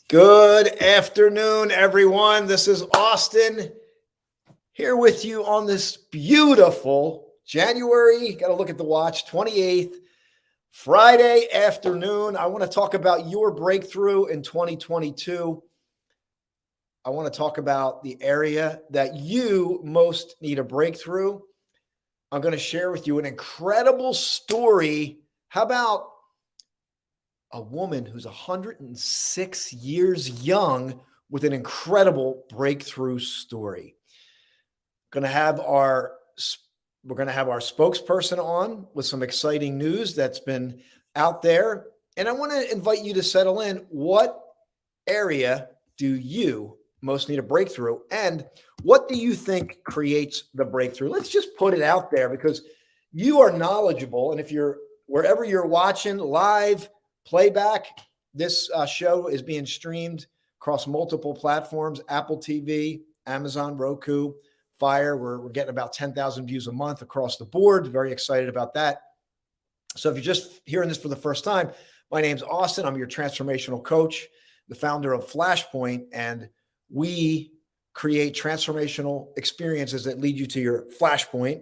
Good afternoon, everyone. This is Austin here with you on this beautiful January, got to look at the watch, 28th, Friday afternoon. I want to talk about your breakthrough in 2022. I want to talk about the area that you most need a breakthrough. I'm going to share with you an incredible story. How about a woman who's 106 years young with an incredible breakthrough story? Going to have our we're going to have our spokesperson on with some exciting news that's been out there, and I want to invite you to settle in. What area do you most need a breakthrough, and what do you think creates the breakthrough? Let's just put it out there because you are knowledgeable, and if you're wherever you're watching live, playback, this show is being streamed across multiple platforms: Apple TV, Amazon, Roku, Fire. We're getting about 10,000 views a month across the board. Very excited about that. So if you're just hearing this for the first time, my name's Austin. I'm your transformational coach, the founder of Flashpoint, and we create transformational experiences that lead you to your flashpoint,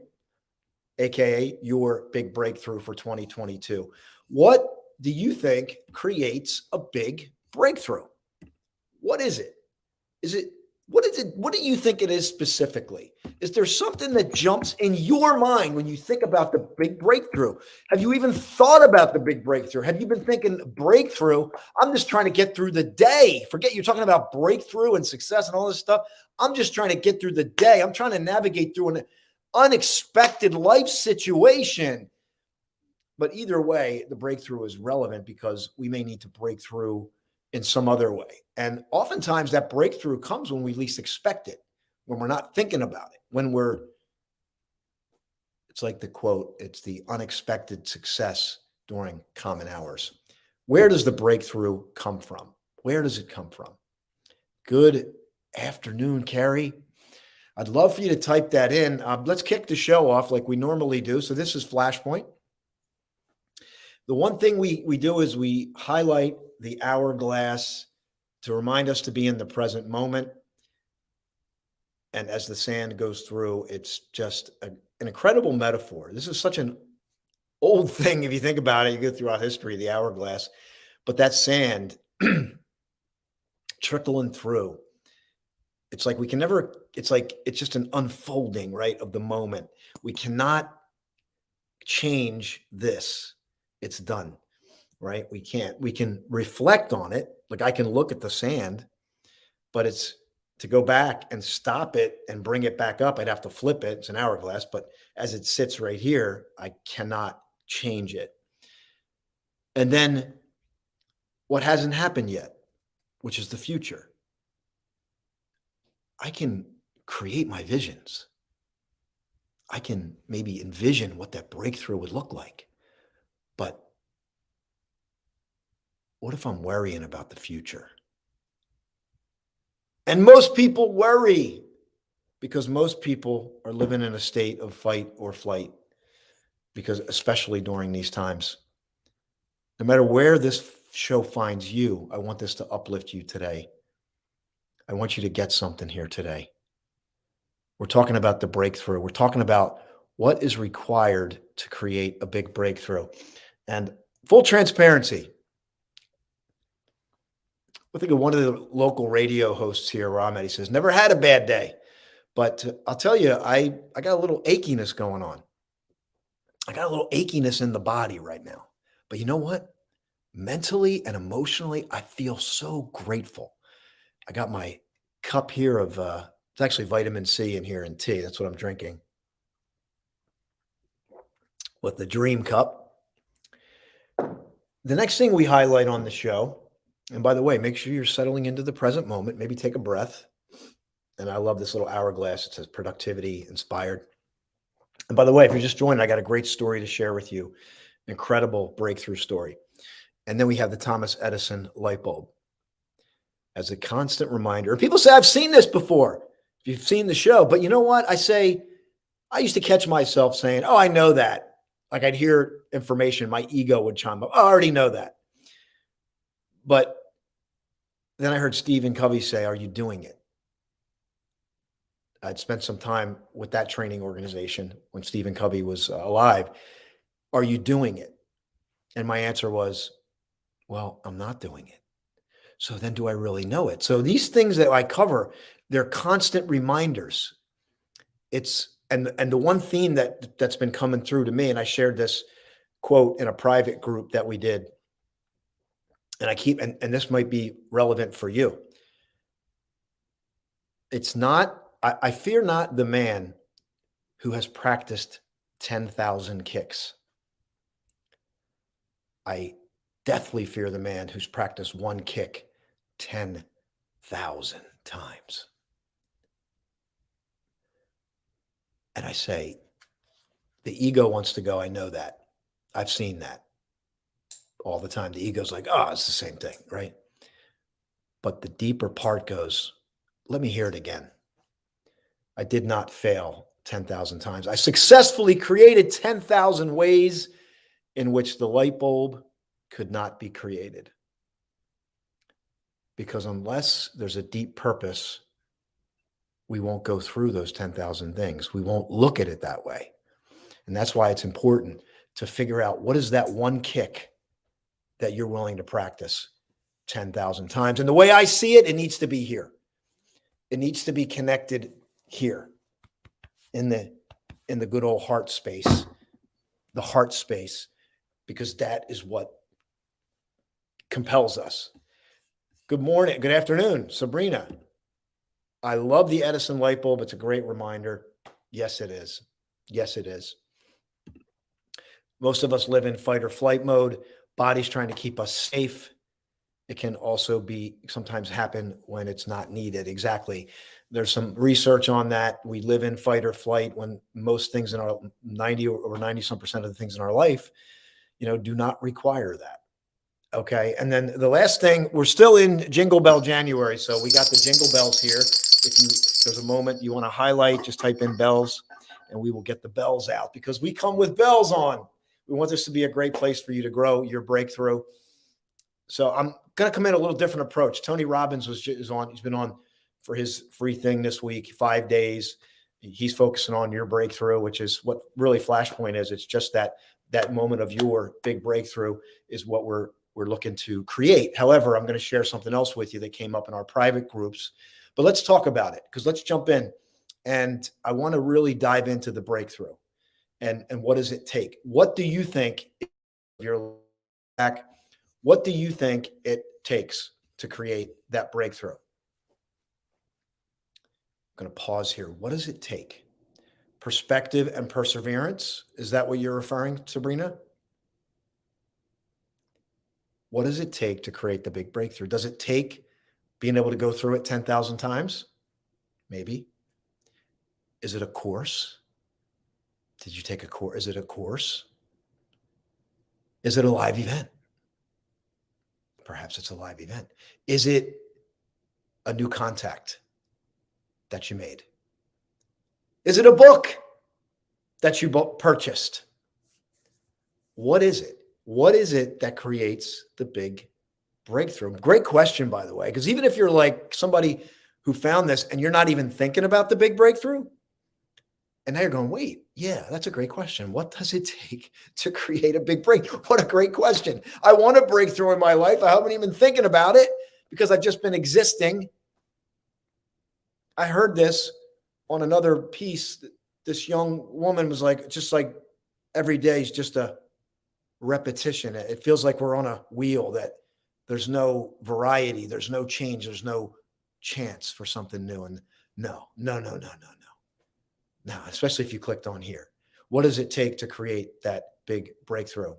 aka your big breakthrough for 2022. What do you think creates a big breakthrough? What is it? What do you think it is specifically? Is there something that jumps in your mind when you think about the big breakthrough? Have you even thought about the big breakthrough? Have you been thinking breakthrough? I'm just trying to get through the day. Forget you're talking about breakthrough and success and all this stuff. I'm just trying to get through the day. I'm trying to navigate through an unexpected life situation. But either way, the breakthrough is relevant because we may need to break through in some other way. And oftentimes that breakthrough comes when we least expect it, when we're not thinking about it, it's like the quote, it's the unexpected success during common hours. Where does the breakthrough come from? Where does it come from? Good afternoon, Carrie. I'd love for you to type that in. Let's kick the show off like we normally do. So this is Flashpoint. The one thing we do is we highlight the hourglass to remind us to be in the present moment. And as the sand goes through, it's just an incredible metaphor. This is such an old thing. If you think about it, you go throughout history, the hourglass, but that sand trickling through, it's like it's just an unfolding, right, of the moment. We cannot change this. It's done, right? We can reflect on it. Like I can look at the sand, but it's to go back and stop it and bring it back up. I'd have to flip it. It's an hourglass, but as it sits right here, I cannot change it. And then what hasn't happened yet, which is the future. I can create my visions. I can maybe envision what that breakthrough would look like. But what if I'm worrying about the future? And most people worry because most people are living in a state of fight or flight, because especially during these times. No matter where this show finds you, I want this to uplift you today. I want you to get something here today. We're talking about the breakthrough. We're talking about what is required to create a big breakthrough. And full transparency, I think of one of the local radio hosts here where I'm at. He says, never had a bad day. But I'll tell you, I got a little achiness going on. I got a little achiness in the body right now. But you know what? Mentally and emotionally, I feel so grateful. I got my cup here of, it's actually vitamin C in here and tea. That's what I'm drinking. With the Dream Cup. The next thing we highlight on the show, and by the way, make sure you're settling into the present moment. Maybe take a breath. And I love this little hourglass. It says productivity inspired. And by the way, if you're just joining, I got a great story to share with you. An incredible breakthrough story. And then we have the Thomas Edison light bulb as a constant reminder. People say, I've seen this before. If you've seen the show, but you know what? I used to catch myself saying, oh, I know that. Like I'd hear information, my ego would chime up. Oh, I already know that. But then I heard Stephen Covey say, "Are you doing it?" I'd spent some time with that training organization when Stephen Covey was alive. Are you doing it? And my answer was, well, I'm not doing it. So then do I really know it? So these things that I cover, they're constant reminders. And the one theme that's been coming through to me, and I shared this quote in a private group that we did, and and this might be relevant for you. It's not, I fear not the man who has practiced 10,000 kicks. I deathly fear the man who's practiced one kick 10,000 times. And I say, the ego wants to go, I know that. I've seen that all the time. The ego's like, oh, it's the same thing, right? But the deeper part goes, let me hear it again. I did not fail 10,000 times. I successfully created 10,000 ways in which the light bulb could not be created. Because unless there's a deep purpose, we won't go through those 10,000 things. We won't look at it that way. And that's why it's important to figure out what is that one kick that you're willing to practice 10,000 times. And the way I see it, it needs to be here. It needs to be connected here in the good old heart space, the heart space, because that is what compels us. Good morning. Good afternoon, Sabrina. I love the Edison light bulb. It's a great reminder. Yes, it is. Yes, it is. Most of us live in fight or flight mode. Body's trying to keep us safe. It can also be sometimes happen when it's not needed. Exactly. There's some research on that. We live in fight or flight when most things in our 90% of the things in our life, do not require that. Okay. And then the last thing, we're still in Jingle Bell January. So we got the jingle bells here. If there's a moment you want to highlight, just type in bells and we will get the bells out because we come with bells on. We want this to be a great place for you to grow your breakthrough. So I'm going to come in a little different approach. Tony Robbins is on. He's been on for his free thing this week, 5 days. He's focusing on your breakthrough, which is what really Flashpoint is. It's just that moment of your big breakthrough is what we're looking to create. However, I'm going to share something else with you that came up in our private groups, but let's talk about it because let's jump in. And I want to really dive into the breakthrough and what does it take? What do you think your back? What do you think it takes to create that breakthrough? I'm going to pause here. What does it take? Perspective and perseverance. Is that what you're referring to, Sabrina? What does it take to create the big breakthrough? Does it take being able to go through it 10,000 times? Maybe. Is it a course? Did you take a course? Is it a course? Is it a live event? Perhaps it's a live event. Is it a new contact that you made? Is it a book that you purchased? What is it? What is it that creates the big breakthrough? Great question, by the way, because even if you're like somebody who found this and you're not even thinking about the big breakthrough, and now you're going, wait, yeah, that's a great question. What does it take to create a big breakthrough? What a great question. I want a breakthrough in my life. I haven't even thinking about it because I've just been existing. I heard this on another piece. This young woman was like, just like every day is just a repetition. It feels like we're on a wheel that there's no variety. There's no change. There's no chance for something new. And no, especially if you clicked on here. What does it take to create that big breakthrough?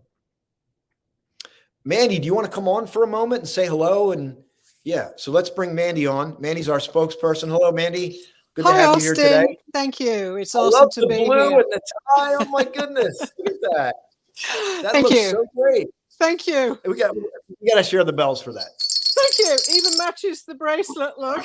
Mandy, do you want to come on for a moment and say hello? And yeah, so let's bring Mandy on. Mandy's our spokesperson. Hello, Mandy. Good to have Austin. You here today. Thank you. It's awesome to be here. I love the blue and the tie. Oh my goodness. Look at that. That Thank looks you. so great. Thank you. We got to share the bells for that. Thank you. Even matches the bracelet. Look.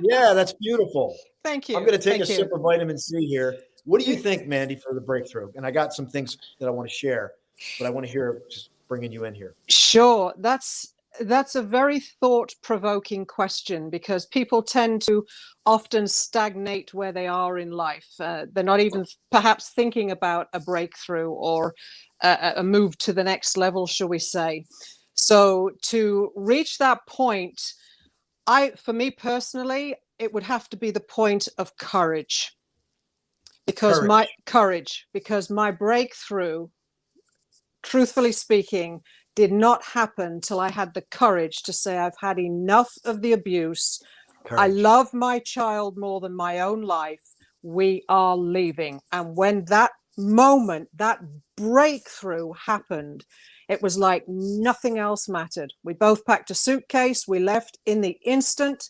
Yeah, that's beautiful. Thank you. I'm going to take a sip of vitamin C here. What do you think, Mandy, for the breakthrough? And I got some things that I want to share, but I want to hear just bringing you in here. Sure. That's That's a very thought-provoking question, because people tend to often stagnate where they are in life. They're not even perhaps thinking about a breakthrough or a move to the next level, shall we say. So to reach that point, for me personally, it would have to be the point of courage. Because my breakthrough, truthfully speaking, did not happen till I had the courage to say, I've had enough of the abuse. Courage. I love my child more than my own life. We are leaving. And when that moment, that breakthrough happened, it was like nothing else mattered. We both packed a suitcase. We left in the instant,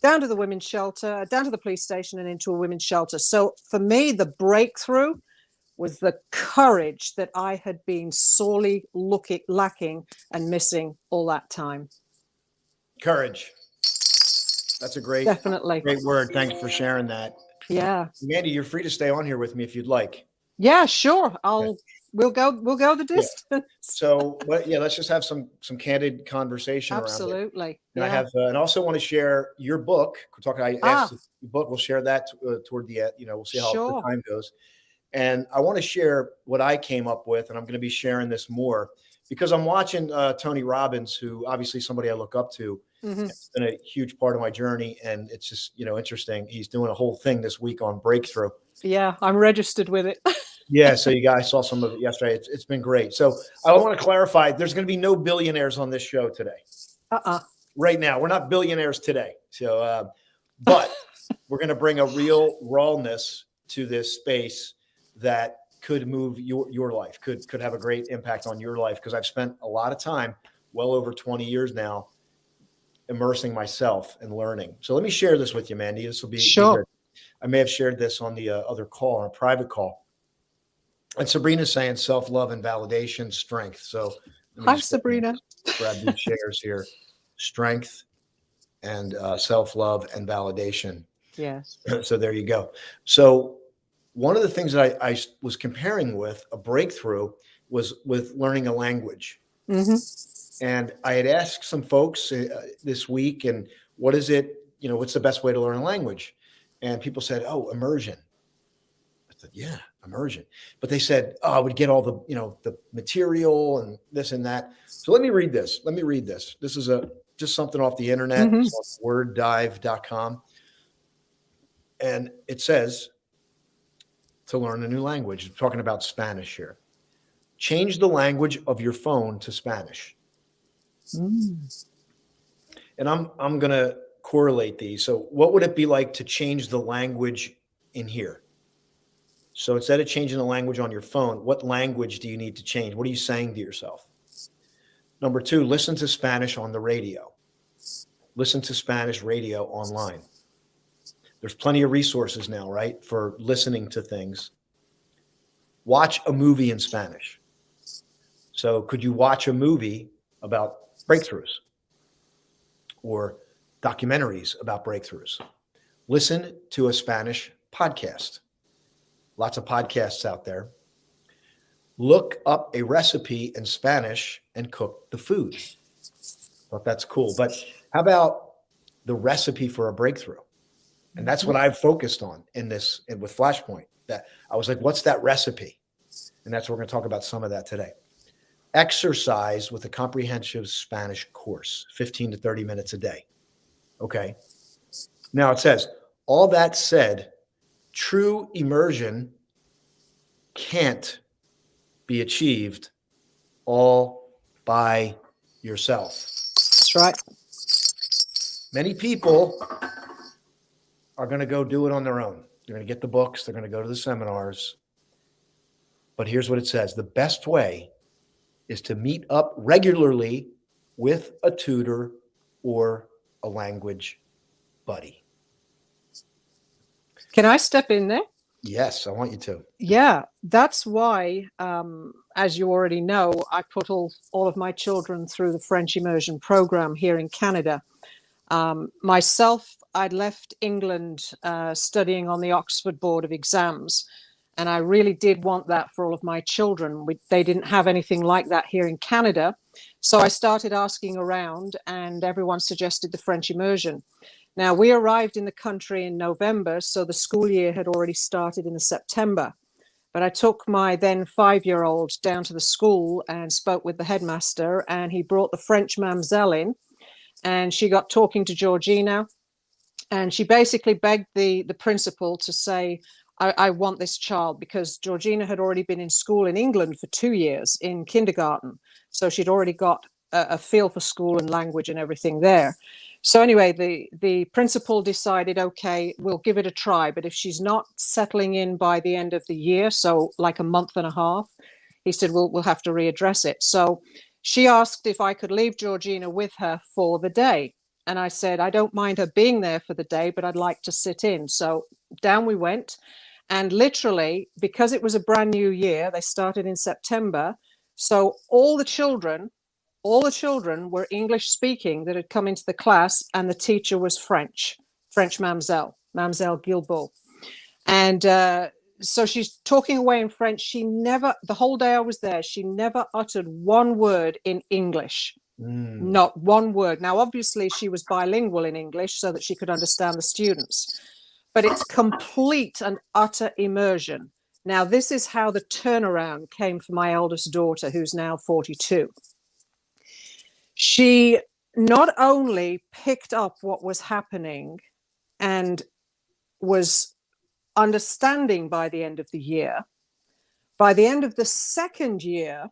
down to the women's shelter, down to the police station, and into a women's shelter. So for me, the breakthrough was the courage that I had been sorely lacking and missing all that time. Courage. That's a great word. Thanks for sharing that. Yeah. Mandy, you're free to stay on here with me if you'd like. Yeah, sure. We'll go the distance. Yeah. So, let's just have some candid conversation Absolutely. around it. And I have, and also want to share your book. I asked the book. We'll share that toward the end. We'll see how the time goes. And I want to share what I came up with, and I'm going to be sharing this more because I'm watching Tony Robbins, who obviously somebody I look up to. Mm-hmm. It's been a huge part of my journey, and it's just interesting. He's doing a whole thing this week on breakthrough. Yeah, I'm registered with it. Yeah, so you guys saw some of it yesterday. It's been great. So I want to clarify: there's going to be no billionaires on this show today. Right now, we're not billionaires today. So, but we're going to bring a real rawness to this space that could move your life, could have a great impact on your life. Because I've spent a lot of time, well over 20 years now, immersing myself and learning. So let me share this with you, Mandy. This will be sure. I may have shared this on the other call, on a private call. And Sabrina's saying self-love and validation, strength. So hi, Sabrina. Grab these shares here. Strength and self-love and validation. Yes. So there you go. So one of the things that I was comparing with a breakthrough was with learning a language. Mm-hmm. And I had asked some folks this week, and what is it, what's the best way to learn a language? And people said, oh, immersion. I said, yeah, immersion. But they said, oh, I would get all the, the material and this and that. So let me read this. This is just something off the internet, mm-hmm. worddive.com. And it says, to learn a new language, I'm talking about Spanish here. Change the language of your phone to Spanish. Mm. And I'm going to correlate these. So what would it be like to change the language in here? So instead of changing the language on your phone, what language do you need to change? What are you saying to yourself? Number 2, listen to Spanish on the radio. Listen to Spanish radio online. There's plenty of resources now, right, for listening to things. Watch a movie in Spanish. So could you watch a movie about breakthroughs or documentaries about breakthroughs? Listen to a Spanish podcast. Lots of podcasts out there. Look up a recipe in Spanish and cook the food. Thought that's cool. But how about the recipe for a breakthrough? And that's what I've focused on in this, and with Flashpoint. That I was like, what's that recipe? And that's what we're going to talk about some of that today. Exercise with a comprehensive Spanish course, 15 to 30 minutes a day. Okay. Now it says, all that said, true immersion can't be achieved all by yourself. That's right. Many people are going to go do it on their own. They're going to get the books. They're going to go to the seminars. But here's what it says. The best way is to meet up regularly with a tutor or a language buddy. Can I step in there? Yes, I want you to. Yeah, that's why, as you already know, I put all of my children through the French immersion program here in Canada. Myself, I'd left England studying on the Oxford Board of Exams, and I really did want that for all of my children. They didn't have anything like that here in Canada. So I started asking around, and everyone suggested the French immersion. Now, we arrived in the country in November, so the school year had already started in September. But I took my then 5-year-old down to the school and spoke with the headmaster, and he brought the French mamselle in, and she got talking to Georgina, and she basically begged the principal to say, I want this child, because Georgina had already been in school in England for 2 years in kindergarten. So she'd already got a feel for school and language and everything there. So anyway, the principal decided, okay, we'll give it a try. But if she's not settling in by the end of the year, so like a month and a half, he said, we'll have to readdress it. So she asked if I could leave Georgina with her for the day. And I said, I don't mind her being there for the day, but I'd like to sit in. So down we went. And literally, because it was a brand new year, they started in September. So all the children were English speaking that had come into the class, and the teacher was French Mamselle Guilbeault. And so she's talking away in French. The whole day I was there, she never uttered one word in English. Not one word. Now, obviously, she was bilingual in English so that she could understand the students. But it's complete and utter immersion. Now, this is how the turnaround came for my eldest daughter, who's now 42. She not only picked up what was happening and was understanding by the end of the year, by the end of the second year,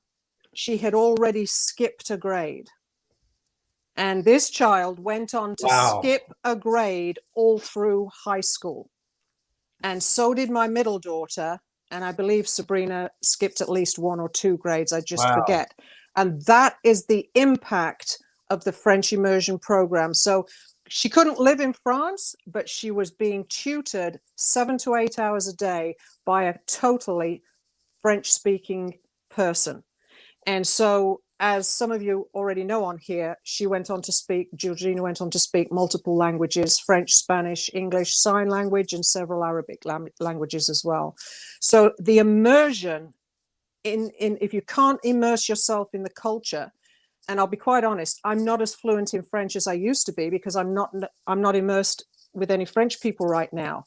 she had already skipped a grade. And this child went on to skip a grade all through high school. And so did my middle daughter. And I believe Sabrina skipped at least 1 or 2 grades. I just forget. And that is the impact of the French immersion program. So she couldn't live in France, but she was being tutored 7 to 8 hours a day by a totally French-speaking person. And so, as some of you already know on here, Georgina went on to speak multiple languages: French, Spanish, English, sign language, and several Arabic languages as well. So the immersion if you can't immerse yourself in the culture, and I'll be quite honest, I'm not as fluent in French as I used to be, because I'm not immersed with any French people right now.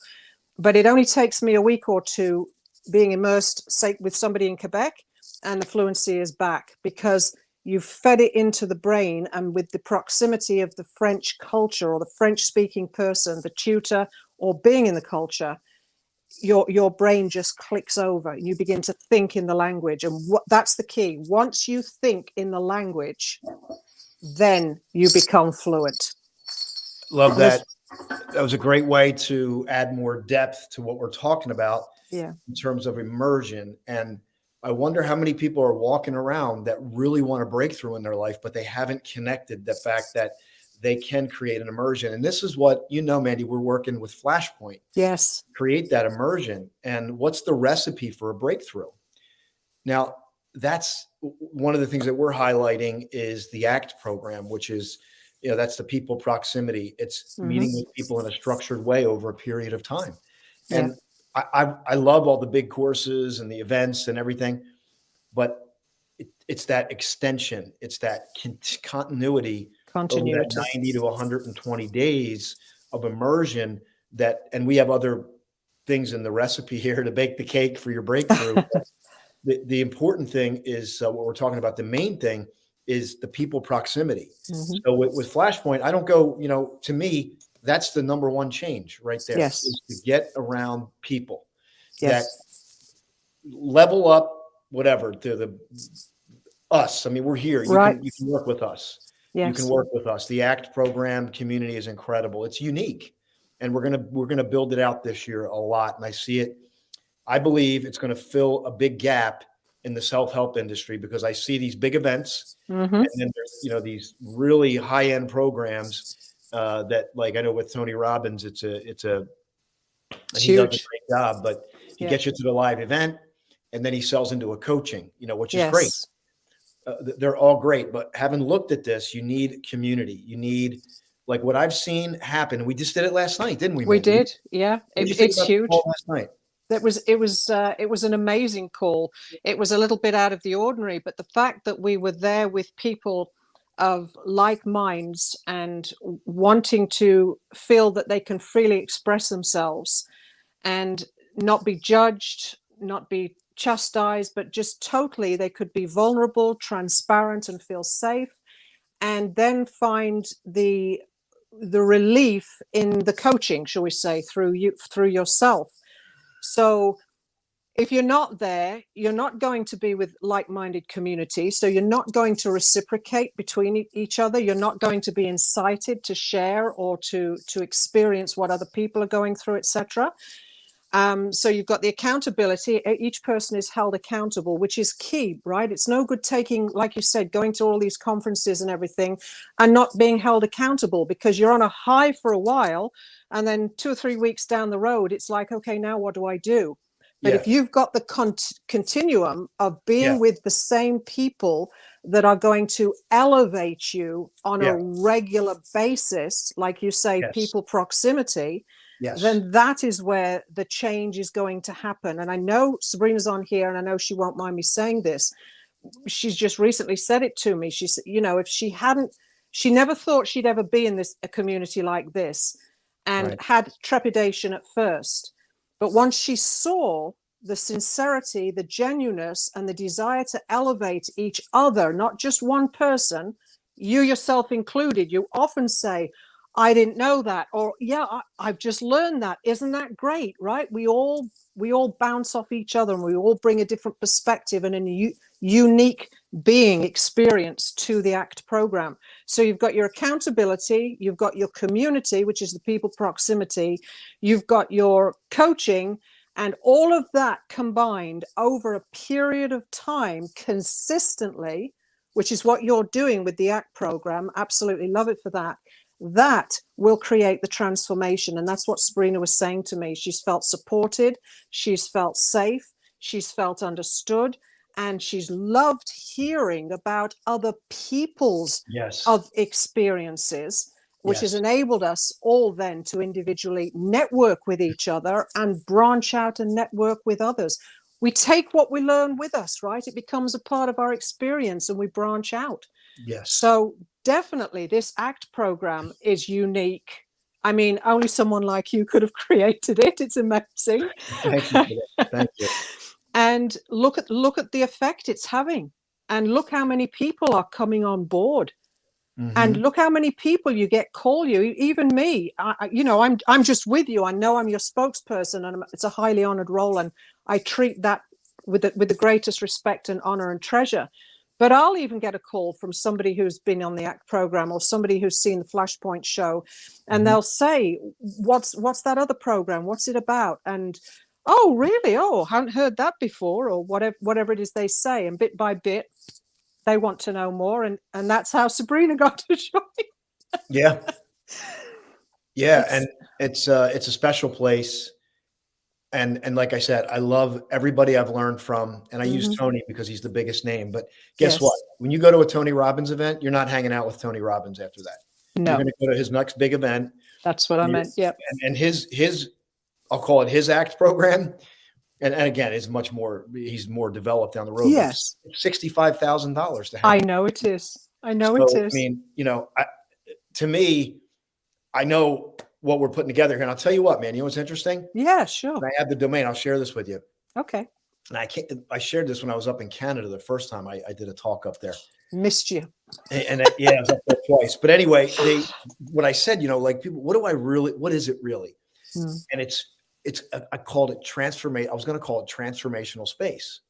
But it only takes me a week or two being immersed, say, with somebody in Quebec, and the fluency is back, because you've fed it into the brain, and with the proximity of the French culture or the French speaking person, the tutor, or being in the culture, your brain just clicks over. You begin to think in the language, and that's the key. Once you think in the language, then you become fluent. Love that. That was a great way to add more depth to what we're talking about in terms of immersion. And I wonder how many people are walking around that really want a breakthrough in their life, but they haven't connected the fact that they can create an immersion. And this is what, Mandy, we're working with Flashpoint. Yes. Create that immersion. And what's the recipe for a breakthrough? Now, that's one of the things that we're highlighting is the ACT program, which is, that's the people proximity. It's meeting with people in a structured way over a period of time. And I love all the big courses and the events and everything, but it's that extension. It's that continuity over that 90 to 120 days of immersion and we have other things in the recipe here to bake the cake for your breakthrough. The important thing is what we're talking about. The main thing is the people proximity. So with Flashpoint, I don't go, to me, that's the number one change right there. Yes. Is to get around people that level up, whatever, to us. I mean, we're here. You can work with us. Yes. You can work with us. The ACT program community is incredible. It's unique. And we're gonna build it out this year a lot. And I see it. I believe it's going to fill a big gap in the self-help industry, because I see these big events and then there's, these really high-end programs that, like, I know with Tony Robbins, he does a great job, but he gets you to the live event and then he sells into a coaching, which is great. They're all great, but having looked at this, you need community. You need, like, what I've seen happen. We just did it last night, didn't we? We did. Yeah. It's huge. Last night. It was an amazing call. It was a little bit out of the ordinary, but the fact that we were there with people of like minds and wanting to feel that they can freely express themselves and not be judged, not be chastised, but just totally they could be vulnerable, transparent, and feel safe, and then find the relief in the coaching, shall we say, through yourself. So if you're not there, you're not going to be with like-minded community. So you're not going to reciprocate between each other. You're not going to be incited to share or to experience what other people are going through, etc. So you've got the accountability. Each person is held accountable, which is key, right? It's no good taking, like you said, going to all these conferences and everything and not being held accountable, because you're on a high for a while. And then 2 or 3 weeks down the road, it's like, okay, now what do I do? But if you've got the continuum of being with the same people that are going to elevate you on a regular basis, like you say, people proximity, then that is where the change is going to happen. And I know Sabrina's on here, and I know she won't mind me saying this. She's just recently said it to me. She said, you know, if she never thought she'd ever be in a community like this, and had trepidation at first. But once she saw the sincerity, the genuineness, and the desire to elevate each other, not just one person, you yourself included, you often say, I didn't know that, or I've just learned that. Isn't that great, right? We all bounce off each other, and we all bring a different perspective and a unique being experience to the ACT program. So you've got your accountability, you've got your community, which is the people proximity, you've got your coaching, and all of that combined over a period of time consistently, which is what you're doing with the ACT program. Absolutely love it for that. That will create the transformation. And that's what Sabrina was saying to me. She's felt supported, she's felt safe, she's felt understood, and she's loved hearing about other people's of experiences, which has enabled us all then to individually network with each other and branch out and network with others. We take what we learn with us, right? It becomes a part of our experience, and we branch out. So definitely this ACT program is unique. I mean, only someone like you could have created it. It's amazing. Thank you for that. Thank you. And look at the effect it's having, and look how many people are coming on board. And look how many people you call you, even me. I'm just with you. I know I'm your spokesperson, and it's a highly honored role, and I treat that with the greatest respect and honor and treasure. But I'll even get a call from somebody who's been on the ACT program, or somebody who's seen the Flashpoint show, and they'll say, what's that other program? What's it about? And, oh, really? Oh, I haven't heard that before, or whatever it is they say. And bit by bit, they want to know more. And that's how Sabrina got to join. And it's a special place. And like I said, I love everybody I've learned from, and I use Tony because he's the biggest name. But guess what? When you go to a Tony Robbins event, you're not hanging out with Tony Robbins after that. No. You're going to go to his next big event. That's what I meant. Yep. And his, I'll call it his ACT program. And again, he's more developed down the road. Yes. $65,000 to have. I know it is. I know it is. I mean, to me, I know what we're putting together here. And I'll tell you what, man, you know what's interesting? Yeah, sure. And I have the domain. I'll share this with you. Okay. And I shared this when I was up in Canada the first time I did a talk up there. Missed you. And I was up there twice. But anyway, what I said, like, people, what is it really? And I called it transformation. I was going to call it transformational space.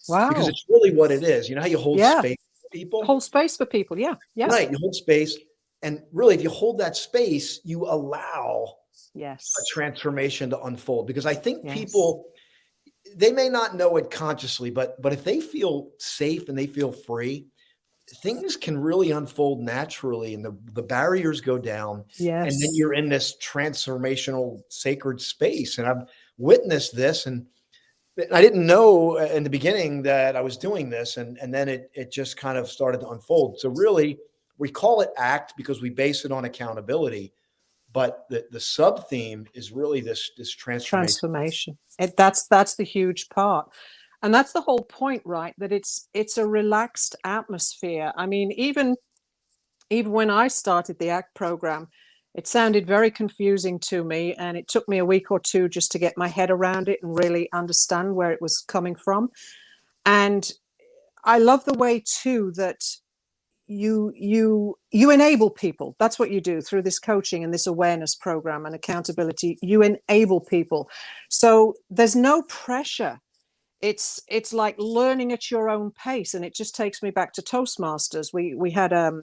Wow. Because it's really what it is. You know how you hold space for people? Hold space for people. Yeah. Yeah. Right. You hold space. And really, if you hold that space, you allow a transformation to unfold. Because I think people, they may not know it consciously, but if they feel safe and they feel free, things can really unfold naturally, and the barriers go down. Yes. And then you're in this transformational sacred space. And I've witnessed this, and I didn't know in the beginning that I was doing this. And then it just kind of started to unfold. So really, we call it ACT because we base it on accountability, but the sub theme is really this transformation. That's the huge part. And that's the whole point, right? That it's a relaxed atmosphere. I mean, even even when I started the ACT program, it sounded very confusing to me, and it took me a week or two just to get my head around it and really understand where it was coming from. And I love the way too that you enable people. That's what you do through this coaching and this awareness program and accountability. You enable people, so there's no pressure. It's like learning at your own pace. And it just takes me back to Toastmasters. We had a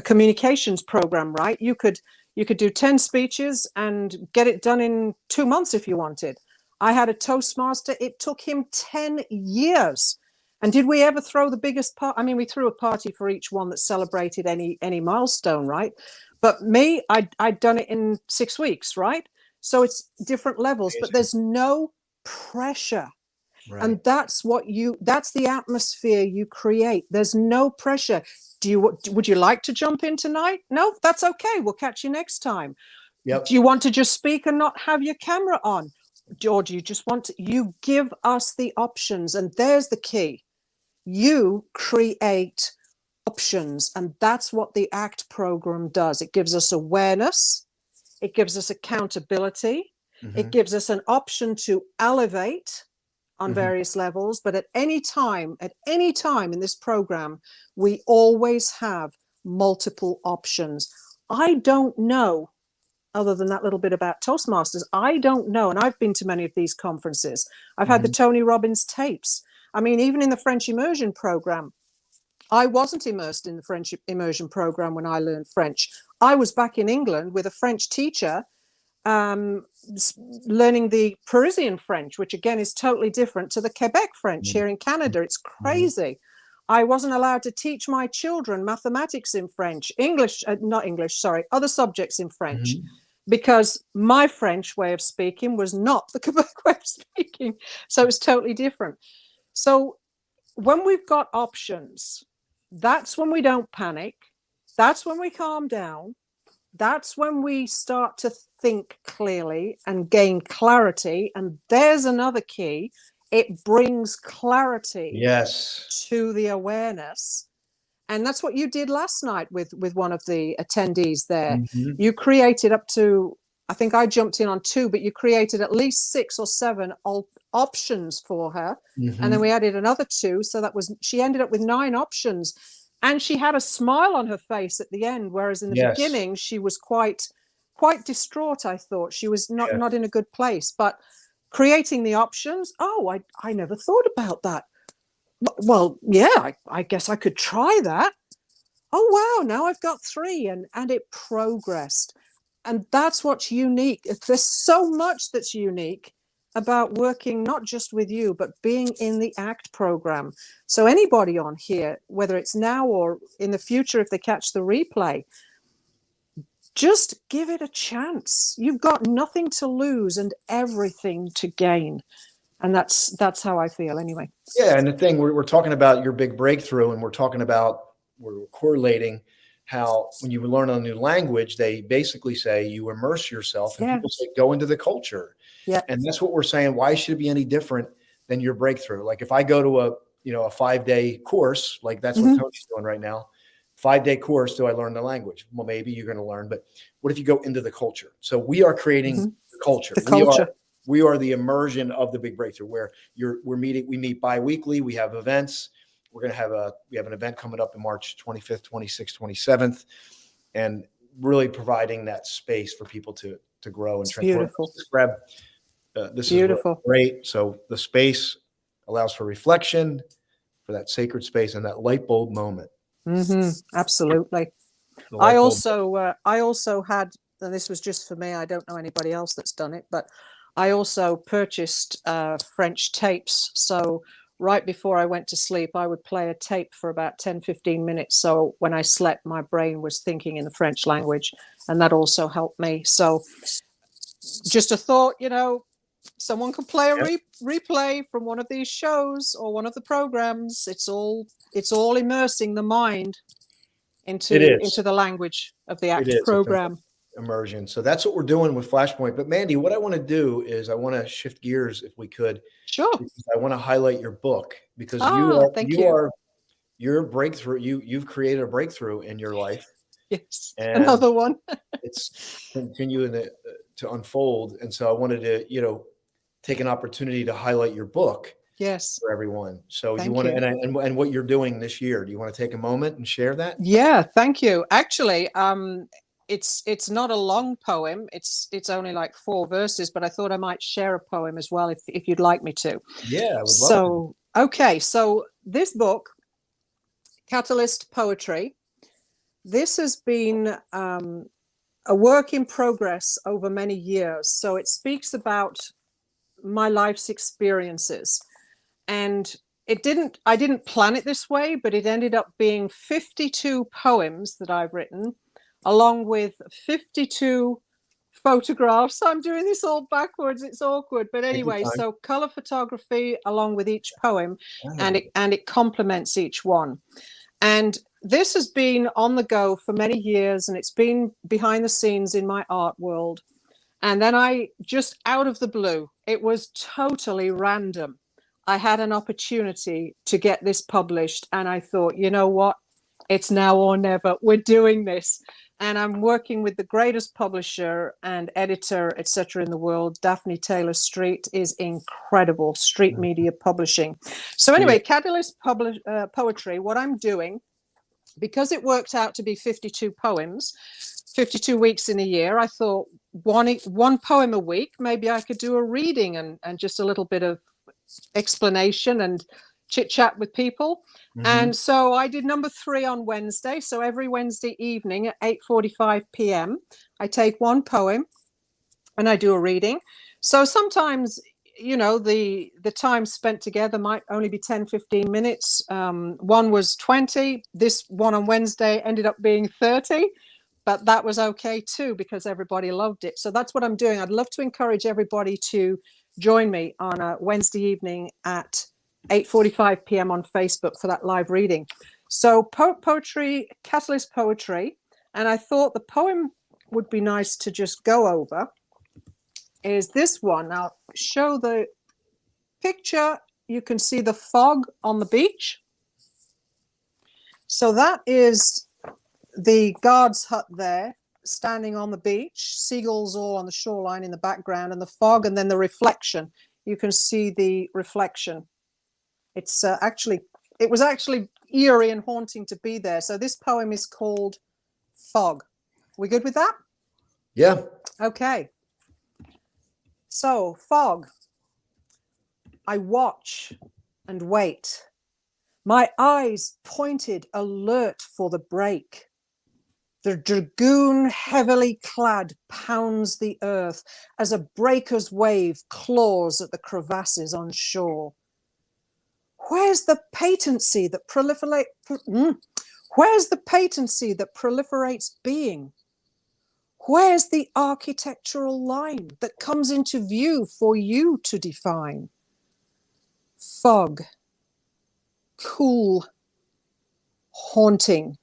communications program, right? You could do 10 speeches and get it done in 2 months if you wanted. I had a Toastmaster, it took him 10 years. And did we ever throw the biggest part? I mean, we threw a party for each one that celebrated any milestone, right? But me, I'd done it in 6 weeks, right? So it's different levels, but there's no pressure. Right. And that's the atmosphere you create. There's no pressure. Would you like to jump in tonight? No, that's okay. We'll catch you next time. Yep. Do you want to just speak and not have your camera on? Or do you just want to, you give us the options. And there's the key. You create options. And that's what the ACT program does. It gives us awareness. It gives us accountability. It gives us an option to elevate on various levels. But at any time in this program, we always have multiple options. I don't know, other than that little bit about Toastmasters, I don't know. And I've been to many of these conferences. I've had the Tony Robbins tapes. I mean, even in the French immersion program, I wasn't immersed in the French immersion program when I learned French. I was back in England with a French teacher, learning the Parisian French, which again is totally different to the Quebec French here in Canada. It's crazy. I wasn't allowed to teach my children mathematics in French, other subjects in French, because my French way of speaking was not the Quebec way of speaking. So it was totally different. So when we've got options, that's when we don't panic. That's when we calm down. That's when we start to think clearly and gain clarity. And there's another key. It brings clarity to the awareness. And that's what you did last night with one of the attendees there. You created up to, I think I jumped in on 2, but you created at least 6 or 7 options for her. And then we added another 2. So she ended up with 9 options. And she had a smile on her face at the end, whereas in the beginning, she was quite distraught, I thought. She was not in a good place. But creating the options, I never thought about that. Well, yeah, I guess I could try that. Oh, wow, now I've got 3. And it progressed. And that's what's unique. There's so much that's unique about working not just with you, but being in the ACT program. So anybody on here, whether it's now or in the future, if they catch the replay, just give it a chance. You've got nothing to lose and everything to gain. And that's how I feel anyway. Yeah. And the thing we're talking about your big breakthrough, and we're correlating how when you learn a new language, they basically say you immerse yourself, and people say, go into the culture. Yeah. And that's what we're saying. Why should it be any different than your breakthrough? Like if I go to a 5-day course, like that's what Tony's doing right now, 5-day course, do I learn the language? Well, maybe you're going to learn, but what if you go into the culture? So we are creating the culture. We are the immersion of the big breakthrough, where we meet bi-weekly. We have events. We have an event coming up in March 25th, 26th, 27th, and really providing that space for people to grow and transform. Beautiful. This beautiful. Is great. So the space allows for reflection, for that sacred space and that light bulb moment. Absolutely. I also had, and this was just for me, I don't know anybody else that's done it, but I also purchased French tapes. So right before I went to sleep, I would play a tape for about 10-15 minutes. So when I slept, my brain was thinking in the French language, and that also helped me. So just a thought, someone could play a replay from one of these shows or one of the programs. It's all immersing the mind into the language of the ACT program. Immersion. So that's what we're doing with Flashpoint. But Mandy, what I want to do is I want to shift gears if we could. Sure. I want to highlight your book, because your breakthrough. You've created a breakthrough in your life. Yes, and another one. it's continuing to unfold. And so I wanted to, take an opportunity to highlight your book Yes, for everyone. So you thank want to, you. and what you're doing this year. Do you want to take a moment and share that? Yeah, thank you. Actually, it's not a long poem. It's only like 4 verses, but I thought I might share a poem as well if you'd like me to. Yeah, I would love to. So, okay, so this book, Catalyst Poetry, this has been a work in progress over many years. So it speaks about my life's experiences. And I didn't plan it this way, but it ended up being 52 poems that I've written, along with 52 photographs. I'm doing this all backwards. It's awkward. But Take your anyway, time. so color photography along with each poem, Ah, and it complements each one. And this has been on the go for many years, and it's been behind the scenes in my art world. And then I just out of the blue, it was totally random. I had an opportunity to get this published, and I thought, you know what? It's now or never. We're doing this. And I'm working with the greatest publisher and editor, etc., in the world. Daphne Taylor Street is incredible. Street Media Publishing. So yeah. anyway, Catalyst Poetry, what I'm doing, because it worked out to be 52 poems, 52 weeks in a year, I thought one poem a week, maybe I could do a reading and just a little bit of explanation and chit chat with people. Mhm. And so I did number 3 on Wednesday. So every Wednesday evening at 8:45 p.m., I take one poem and I do a reading. So sometimes, the time spent together might only be 10-15 minutes. One was 20. This one on Wednesday ended up being 30, but that was okay too because everybody loved it. So that's what I'm doing. I'd love to encourage everybody to join me on a Wednesday evening at 8:45 p.m. on Facebook for that live reading. So poetry, Catalyst Poetry, and I thought the poem would be nice to just go over is this one. I'll show the picture. You can see the fog on the beach. So that is the guard's hut there, standing on the beach, seagulls all on the shoreline in the background, and the fog, and then the reflection. You can see the reflection. It was actually eerie and haunting to be there. So this poem is called Fog. We good with that? Yeah. Okay. So, fog. I watch and wait. My eyes pointed, alert for the break. The dragoon, heavily clad, pounds the earth as a breaker's wave claws at the crevasses on shore. Where's the patency that proliferates being? Where's the architectural line that comes into view for you to define? Fog, cool, haunting,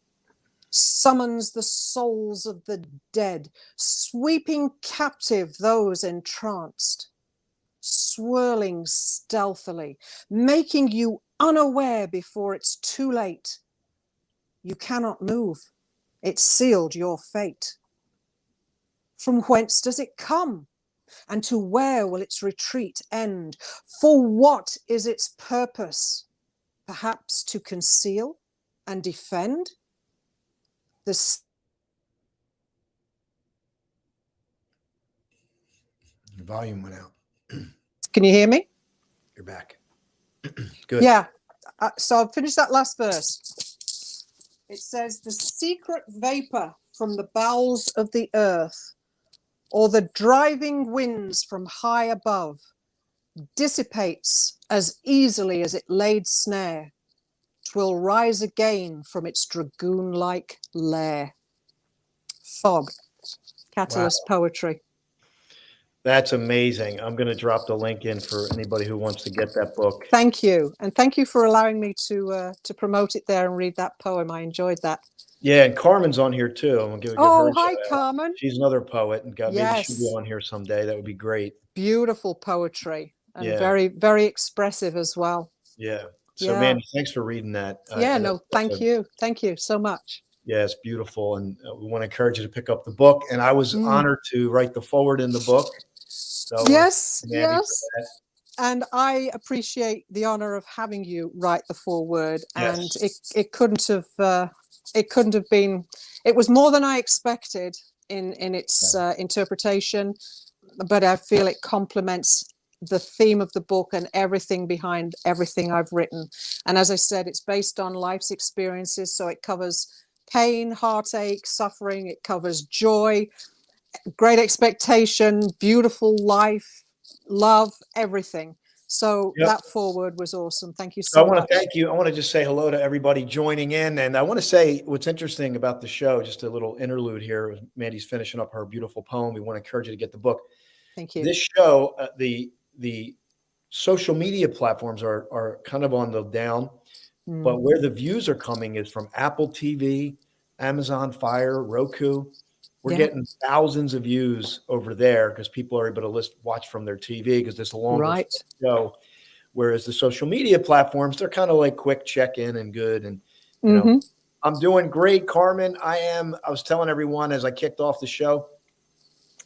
summons the souls of the dead, sweeping captive those entranced, swirling stealthily, making you unaware before it's too late. You cannot move. It's sealed your fate. From whence does it come? And to where will its retreat end? For what is its purpose? Perhaps to conceal and defend? The Your volume went out. Can you hear me? You're back. Good. Yeah. So I'll finish that last verse. It says, the secret vapor from the bowels of the earth, or the driving winds from high above, dissipates as easily as it laid snare. 'Twill rise again from its dragoon-like lair. Fog, Catalyst Poetry. That's amazing. I'm going to drop the link in for anybody who wants to get that book. Thank you. And thank you for allowing me to promote it there and read that poem. I enjoyed that. Yeah, and Carmen's on here too. I'm going to give her Oh, a hi, shout out. Carmen. She's another poet, and maybe Yes. she'll be on here someday. That would be great. Beautiful poetry and Yeah. very, very expressive as well. Yeah. So, Yeah. Mandy, thanks for reading that. Yeah, no, thank you. Thank you so much. Yeah. Yeah, it's beautiful. And we want to encourage you to pick up the book. And I was honored to write the foreword in the book. So Yes, Mandy, for yes. that. And I appreciate the honor of having you write the foreword. And Yes. it couldn't have been, it was more than I expected in its interpretation, but I feel it complements the theme of the book and everything behind everything I've written. And as I said, it's based on life's experiences. So it covers pain, heartache, suffering. It covers joy, great expectation, beautiful life, love, everything. So Yep. that foreword was awesome. Thank you So I so want much. to thank you. I want to just say hello to everybody joining in. And I want to say what's interesting about the show, just a little interlude here. Mandy's finishing up her beautiful poem. We want to encourage you to get the book. Thank you. This show, the social media platforms are kind of on the down, but where the views are coming is from Apple TV, Amazon Fire, Roku. We're getting thousands of views over there because people are able to watch from their TV because it's a longer show. Whereas the social media platforms, they're kind of like quick check-in and good. And, you know, I'm doing great, Carmen. I was telling everyone as I kicked off the show,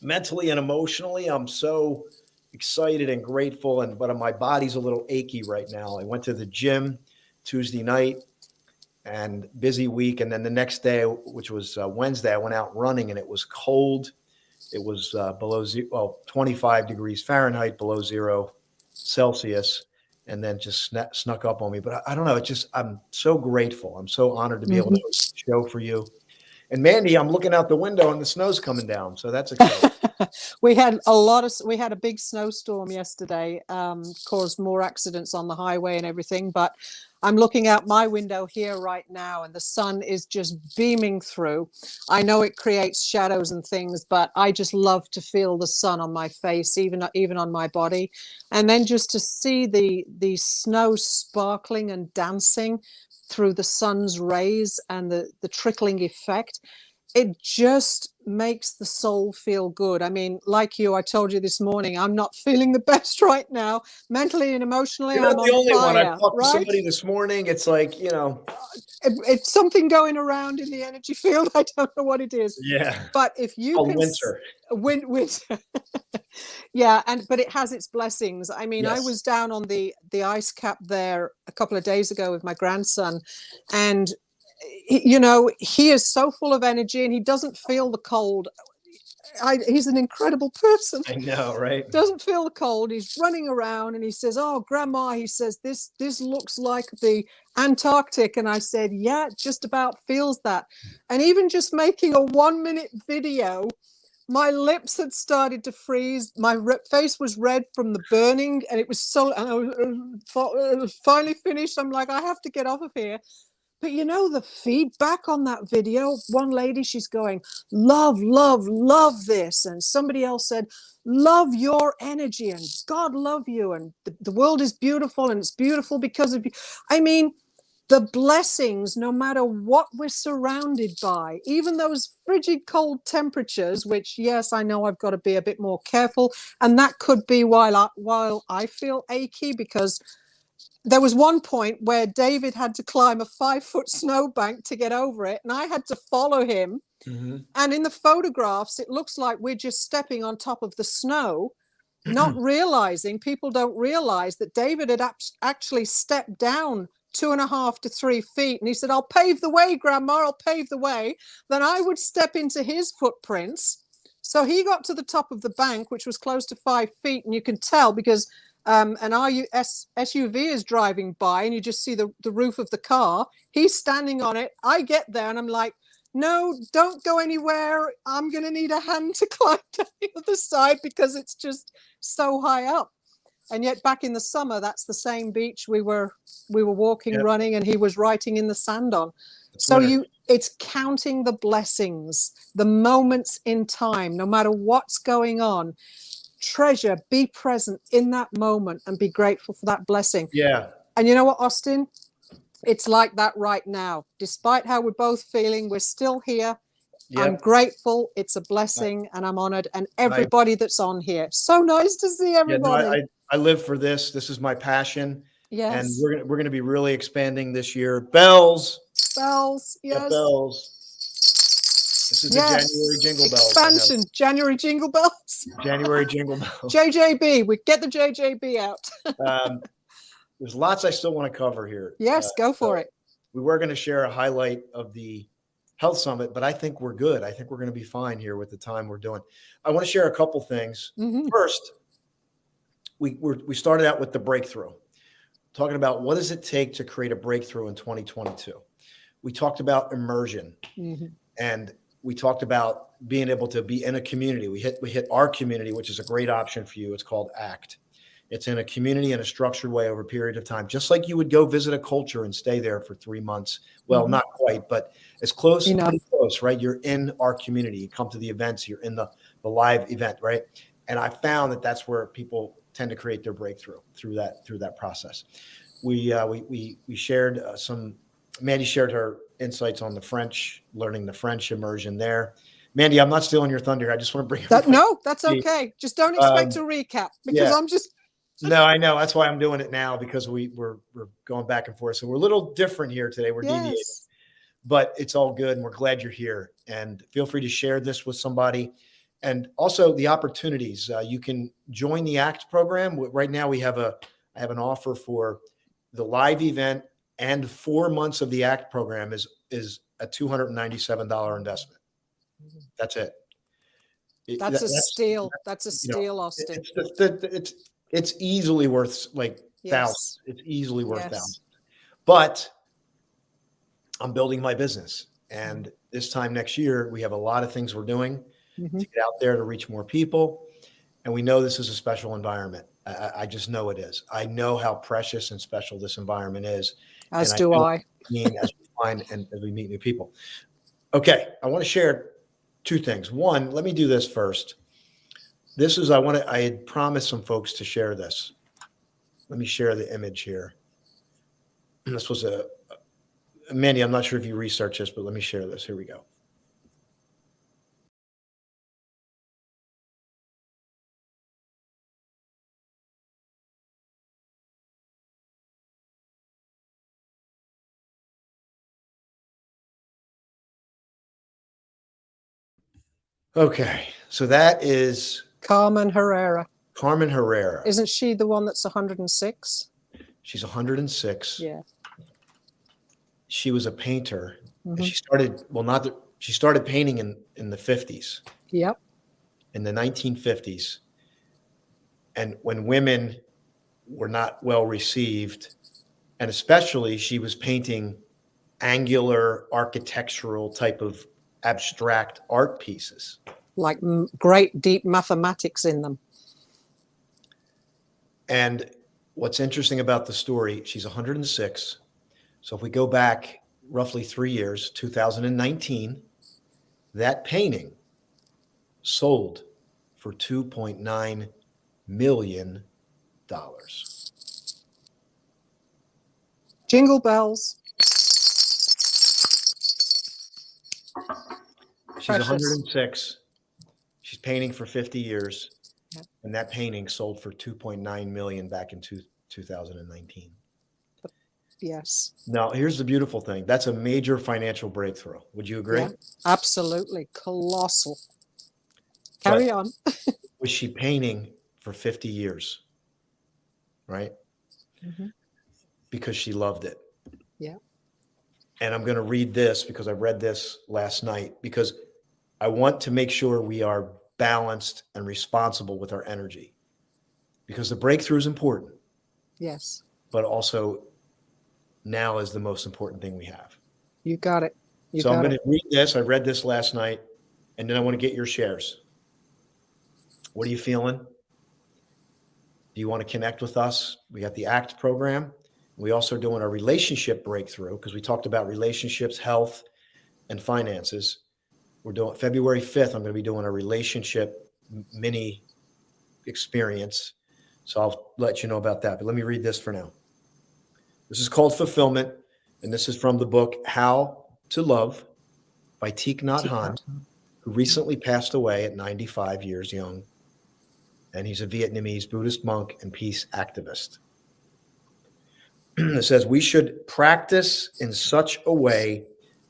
mentally and emotionally, I'm so excited and grateful. But my body's a little achy right now. I went to the gym Tuesday night and busy week. And then the next day, which was Wednesday, I went out running and it was cold. It was below 25 degrees Fahrenheit, below 0 Celsius. And then just snuck up on me. But I don't know. I'm so grateful. I'm so honored to be able to host the show for you. And Mandy, I'm looking out the window and the snow's coming down. So that's exciting. We had a big snowstorm yesterday, caused more accidents on the highway and everything. But I'm looking out my window here right now and the sun is just beaming through. I know it creates shadows and things, but I just love to feel the sun on my face, even on my body. And then just to see the snow sparkling and dancing through the sun's rays and the trickling effect, it just makes the soul feel good. I mean, like you, I told you this morning, I'm not feeling the best right now, mentally and emotionally. You're not the only one. I talked to right? somebody this morning. It's like, it's something going around in the energy field. I don't know what it is. Yeah. But if you can winter. Yeah, but it has its blessings. I mean, I was down on the ice cap there a couple of days ago with my grandson, and he is so full of energy and he doesn't feel the cold. He's an incredible person. I know, right? Doesn't feel the cold. He's running around and he says, "Oh, Grandma," he says, this looks like the Antarctic." And I said, "Yeah, it just about feels that." And even just making a 1-minute video, my lips had started to freeze. My face was red from the burning, and it was so. And I was finally finished. I'm like, I have to get off of here. But the feedback on that video, one lady, she's going, "Love, love, love this." And somebody else said, "Love your energy and God love you. And the world is beautiful and it's beautiful because of you." I mean, the blessings, no matter what we're surrounded by, even those frigid cold temperatures, which, yes, I know I've got to be a bit more careful. And that could be while I feel achy, because there was one point where David had to climb a 5-foot snowbank to get over it, and I had to follow him. And in the photographs, it looks like we're just stepping on top of the snow, not realizing, people don't realize that David had actually stepped down 2.5 to 3 feet. And he said, "I'll pave the way, Grandma, I'll pave the way." Then I would step into his footprints. So he got to the top of the bank, which was close to 5 feet. And you can tell because an SUV is driving by and you just see the roof of the car. He's standing on it. I get there and I'm like, "No, don't go anywhere. I'm going to need a hand to climb down the other side because it's just so high up." And yet back in the summer, that's the same beach we were walking, running, and he was writing in the sand on. It's counting the blessings, the moments in time, no matter what's going on. Treasure, be present in that moment and be grateful for that blessing. Yeah. And you know what, Austin? It's like that right now. Despite how we're both feeling, we're still here. I'm grateful. It's a blessing and I'm honored. And everybody that's on here. So nice to see everybody. Yeah, no, I live for this. This is my passion. Yes. And we're gonna be really expanding this year. Bells. Yes. Bells. This is the January Jingle Bells. Expansion, January Jingle Bells. January Jingle Bells. JJB, we get the JJB out. There's lots I still want to cover here. Yes, go for it. We were going to share a highlight of the Health Summit, but I think we're good. I think we're going to be fine here with the time we're doing. I want to share a couple things. First, we started out with the breakthrough, talking about what does it take to create a breakthrough in 2022. We talked about immersion, and we talked about being able to be in a community. We hit our community, which is a great option for you. It's called ACT. It's in a community in a structured way over a period of time, just like you would go visit a culture and stay there for 3 months. Well, not quite, but it's close, pretty close, right? You're in our community. You come to the events, you're in the live event, right? And I found that that's where people tend to create their breakthrough through that process. We shared Mandy shared her insights on the French, learning the French immersion there. Mandy, I'm not stealing your thunder. I just want to bring that. No, that's okay. Just don't expect a recap because I'm just. No, I know. That's why I'm doing it now, because we're going back and forth. So we're a little different here today. We're deviating, but it's all good. And we're glad you're here. And feel free to share this with somebody. And also the opportunities. You can join the ACT program. Right now I have an offer for the live event, and 4 months of the ACT program is a $297 investment. That's it. That's a steal. That's a steal, Austin. It's easily worth Yes. thousands. It's easily worth thousands. But I'm building my business. And this time next year, we have a lot of things we're doing to get out there to reach more people. And we know this is a special environment. I just know it is. I know how precious and special this environment is. As do I. As we find and as we meet new people. Okay, I want to share 2 things. One, let me do this first. This is, I had promised some folks to share this. Let me share the image here. This was Mandy, I'm not sure if you researched this, but let me share this. Here we go. Okay, so that is Carmen Herrera. Carmen Herrera. Isn't she the one that's 106? She's 106. Yeah. She was a painter. And she started, she started painting in the 50s. Yep. In the 1950s. And when women were not well received, and especially she was painting angular architectural type of abstract art pieces. Like great deep mathematics in them. And what's interesting about the story, she's 106. So if we go back roughly 3 years, 2019, that painting sold for $2.9 million. Jingle bells. She's 106. She's painting for 50 years. Yep. And that painting sold for $2.9 million back in 2019. Yes. Now, here's the beautiful thing. That's a major financial breakthrough. Would you agree? Yeah, absolutely. Colossal. Carry on. Was she painting for 50 years? Right? Because she loved it. Yeah. And I'm going to read this because I read this last night, because I want to make sure we are balanced and responsible with our energy, because the breakthrough is important. Yes. But also now is the most important thing we have. You got it. So I'm going to read this. I read this last night, and then I want to get your shares. What are you feeling? Do you want to connect with us? We got the ACT program. We also are doing a relationship breakthrough, because we talked about relationships, health, and finances. We're doing February 5th. I'm going to be doing a relationship mini experience. So I'll let you know about that. But let me read this for now. This is called Fulfillment, and this is from the book How to Love by Thich Nhat Hanh, who recently passed away at 95 years young. And he's a Vietnamese Buddhist monk and peace activist. It says, we should practice in such a way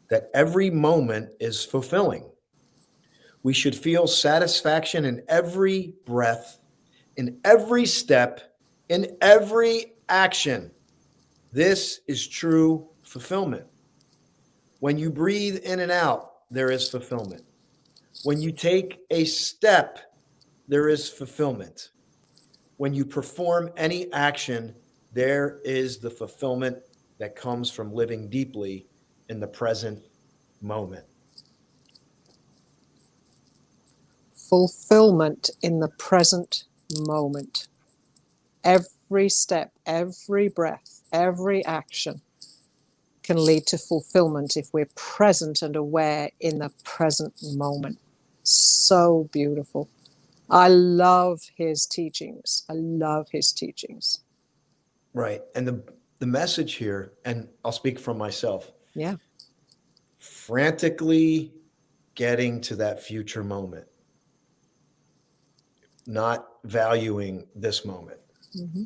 that every moment is fulfilling. We should feel satisfaction in every breath, in every step, in every action. This is true fulfillment. When you breathe in and out, there is fulfillment. When you take a step, there is fulfillment. When you perform any action, there is the fulfillment that comes from living deeply in the present moment. Fulfillment in the present moment. Every step, every breath, every action can lead to fulfillment if we're present and aware in the present moment. So beautiful. I love his teachings. I love his teachings. Right. And the message here, and I'll speak from myself. Yeah. Frantically getting to that future moment, not valuing this moment. Mm-hmm.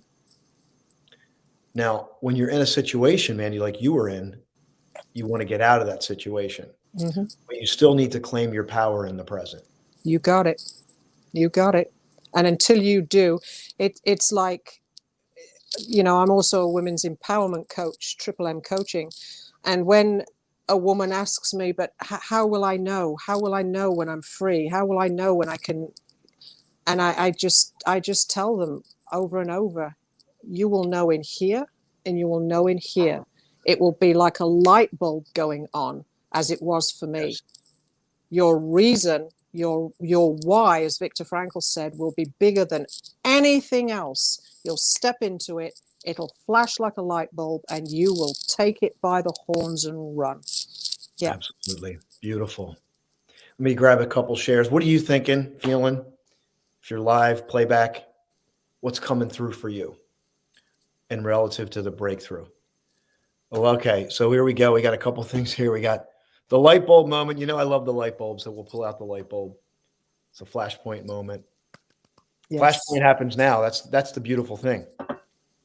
Now, when you're in a situation, Mandy, like you were in, you want to get out of that situation, Mm-hmm. but you still need to claim your power in the present. You got it. You got it. And until you do, it's like, you know, I'm also a women's empowerment coach, Triple M coaching. And when a woman asks me, but how will I know? How will I know when I'm free? How will I know when I can? And I just tell them over and over, you will know in here and you will know in here. It will be like a light bulb going on, as it was for me. Yes. Your reason, your why, as Viktor Frankl said, will be bigger than anything else. You'll step into it, it'll flash like a light bulb, and you will take it by the horns and run. Yeah. Absolutely. Beautiful. Let me grab a couple shares. What are you thinking, feeling? If you're live, playback, what's coming through for you and relative to the breakthrough? Oh, okay. So here we go. We got a couple things here. We got the light bulb moment. You know, I love the light bulb, so we'll pull out the light bulb. It's a flashpoint moment. Yes. Flashpoint happens now. That's the beautiful thing.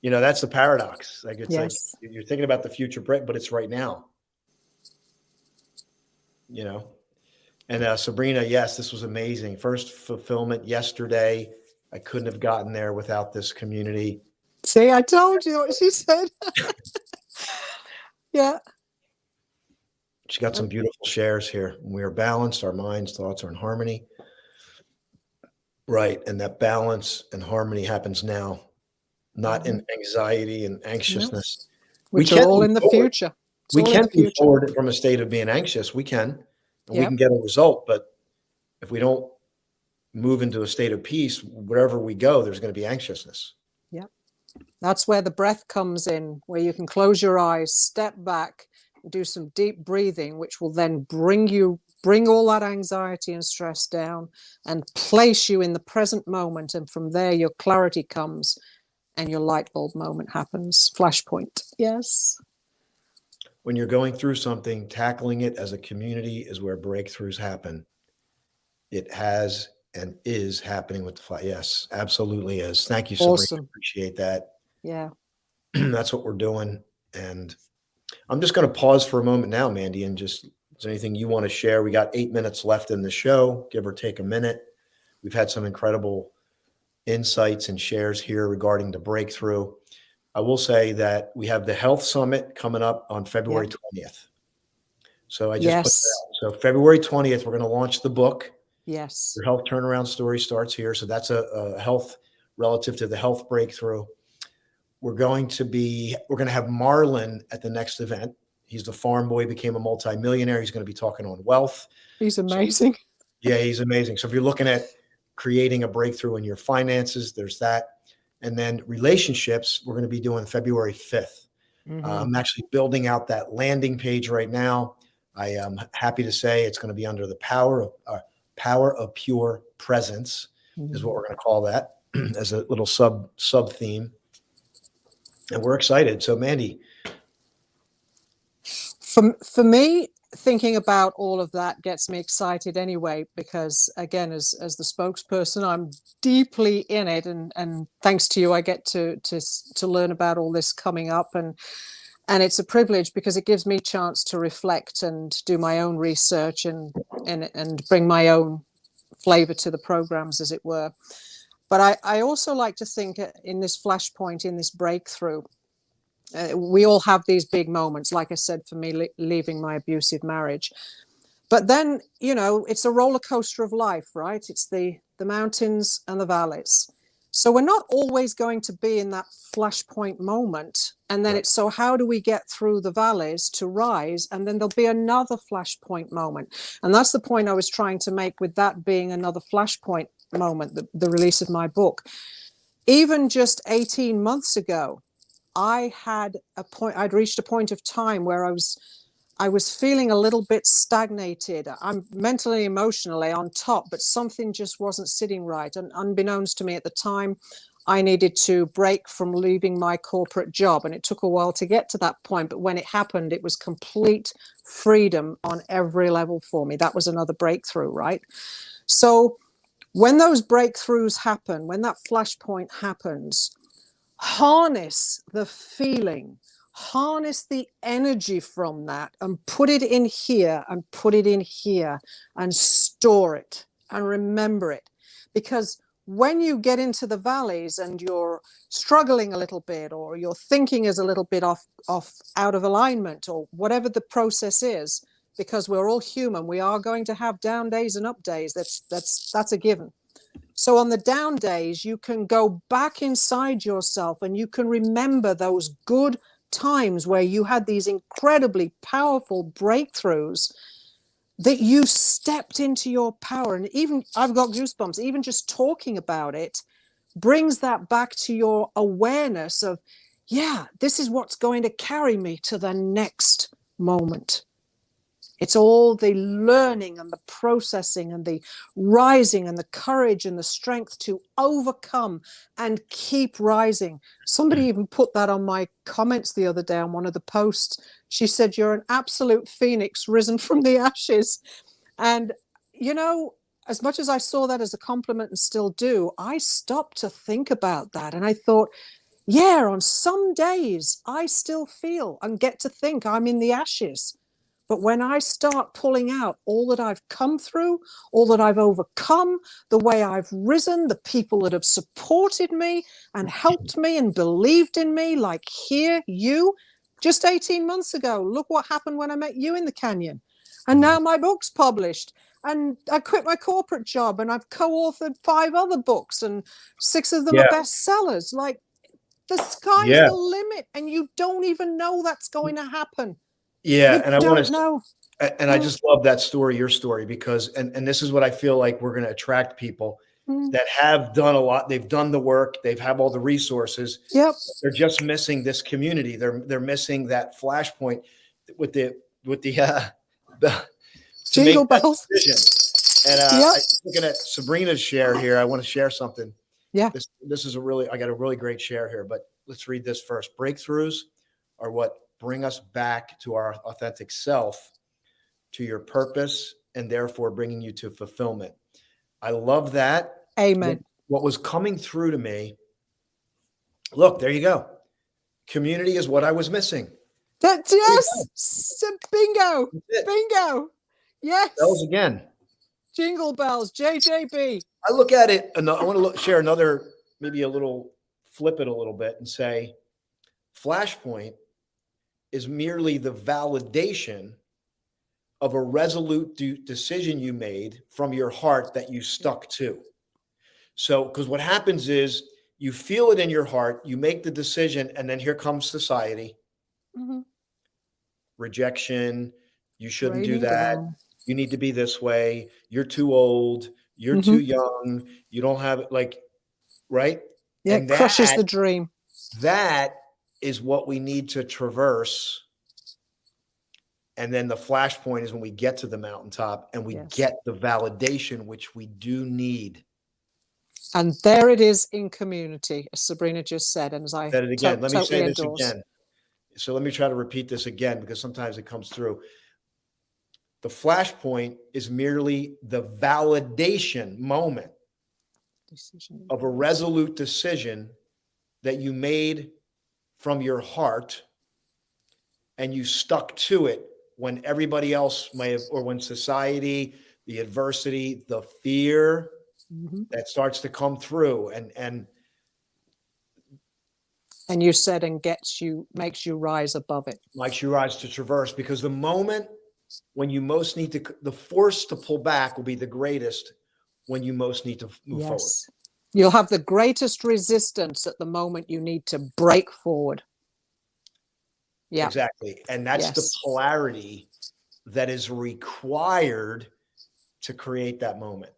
You know, that's the paradox. Like it's Yes. like you're thinking about the future, but it's right now. You know, and Sabrina, yes, this was amazing. First fulfillment yesterday. I couldn't have gotten there without this community. See, I told you what she said. Yeah. She got some beautiful shares here. We are balanced. Our minds, thoughts are in harmony. Right. And that balance and harmony happens now, not in anxiety and anxiousness. Which are all in the future. We can move forward from a state of being anxious. We can, and we can get a result. But if we don't move into a state of peace, wherever we go, there's going to be anxiousness. Yeah. That's where the breath comes in, where you can close your eyes, step back, do some deep breathing, which will then bring all that anxiety and stress down and place you in the present moment. And from there, your clarity comes and your light bulb moment happens. Flashpoint. Yes. When you're going through something, tackling it as a community is where breakthroughs happen. It has and is happening with the fly. Yes, absolutely is. Thank you, Sabrina. Awesome. Appreciate that. Yeah. That's what we're doing. And I'm just going to pause for a moment now, Mandy, and just, is there anything you want to share? We got 8 minutes left in the show, give or take a minute. We've had some incredible insights and shares here regarding the breakthrough. I will say that we have the Health Summit coming up on February 20th. So I just put that out. So February 20th, we're going to launch the book. Yes. Your health turnaround story starts here. So that's a health relative to the health breakthrough. We're going to have Marlon at the next event. He's the farm boy, became a multimillionaire. He's going to be talking on wealth. He's amazing. So, yeah, he's amazing. So if you're looking at creating a breakthrough in your finances, there's that. And then relationships, we're going to be doing February 5th. Mm-hmm. I'm actually building out that landing page right now. I am happy to say it's going to be under the power of pure presence, is what we're going to call that as a little sub theme. And we're excited. So Mandy. For me, thinking about all of that gets me excited anyway, because again, as the spokesperson, I'm deeply in it, and thanks to you, I get to learn about all this coming up, and it's a privilege because it gives me a chance to reflect and do my own research and bring my own flavor to the programs, as it were. But I also like to think in this flashpoint, in this breakthrough, we all have these big moments, like I said, for me, leaving my abusive marriage. But then, you know, it's a roller coaster of life, right? It's the mountains and the valleys. So we're not always going to be in that flashpoint moment. And then it's, so how do we get through the valleys to rise? And then there'll be another flashpoint moment. And that's the point I was trying to make with that being another flashpoint moment, the release of my book. Even just 18 months ago, I'd reached a point of time where I was feeling a little bit stagnated. I'm mentally, emotionally on top, but something just wasn't sitting right. And unbeknownst to me at the time, I needed to break from leaving my corporate job. And it took a while to get to that point. But when it happened, it was complete freedom on every level for me. That was another breakthrough, right? So when those breakthroughs happen, when that flashpoint happens, harness the feeling, harness the energy from that and put it in here and put it in here and store it and remember it. Because when you get into the valleys and you're struggling a little bit, or your thinking is a little bit off out of alignment, or whatever the process is, because we're all human, we are going to have down days and up days. That's a given. So on the down days, you can go back inside yourself and you can remember those good times where you had these incredibly powerful breakthroughs, that you stepped into your power. And even, I've got goosebumps, even just talking about it brings that back to your awareness of, yeah, this is what's going to carry me to the next moment. It's all the learning and the processing and the rising and the courage and the strength to overcome and keep rising. Somebody even put that on my comments the other day on one of the posts. She said, "You're an absolute phoenix risen from the ashes." And, you know, as much as I saw that as a compliment and still do, I stopped to think about that. And I thought, yeah, on some days I still feel and get to think I'm in the ashes. But when I start pulling out all that I've come through, all that I've overcome, the way I've risen, the people that have supported me and helped me and believed in me, like here, you, just 18 months ago, look what happened when I met you in the canyon. And now my book's published. And I quit my corporate job and I've co-authored 5 other books and 6 of them are bestsellers. Like, the sky's the limit, and you don't even know that's going to happen. Yeah, you and I want to know. And I just love that story, your story, because, and this is what I feel like we're going to attract people that have done a lot. They've done the work. They've have all the resources. Yep. They're just missing this community. They're missing that flashpoint with the jingle bells. And looking at Sabrina's share here, I want to share something. Yeah. This is I got a really great share here, but let's read this first. Breakthroughs are what bring us back to our authentic self, to your purpose, and therefore bringing you to fulfillment. I love that. Amen. What was coming through to me, look, there you go. Community is what I was missing. Yes. Bingo. Bingo. Yes. Bells again. Jingle bells. JJB. I look at it, and I want to share another, maybe a little, flip it a little bit and say, flashpoint is merely the validation of a resolute decision you made from your heart that you stuck to. So, because what happens is you feel it in your heart, you make the decision, and then here comes society. Rejection. You shouldn't do that. You need to be this way. You're too old. You're too young. You don't have it, like, right? Yeah, and crushes the dream. That is what we need to traverse. And then the flashpoint is when we get to the mountaintop and we get the validation, which we do need. And there it is in community, as Sabrina just said. And as I said it again, let me say this again. So let me try to repeat this again, because sometimes it comes through. The flashpoint is merely the validation moment of a resolute decision that you made from your heart, and you stuck to it when everybody else may have, or when society, the adversity, the fear Mhm. that starts to come through, And you said, and makes you rise above it. makes you rise to traverse, because the moment when you most need to, the force to pull back will be the greatest when you most need to move forward. Yes. You'll have the greatest resistance at the moment you need to break forward. Yeah. Exactly. And that's the Yes. polarity that is required to create that moment.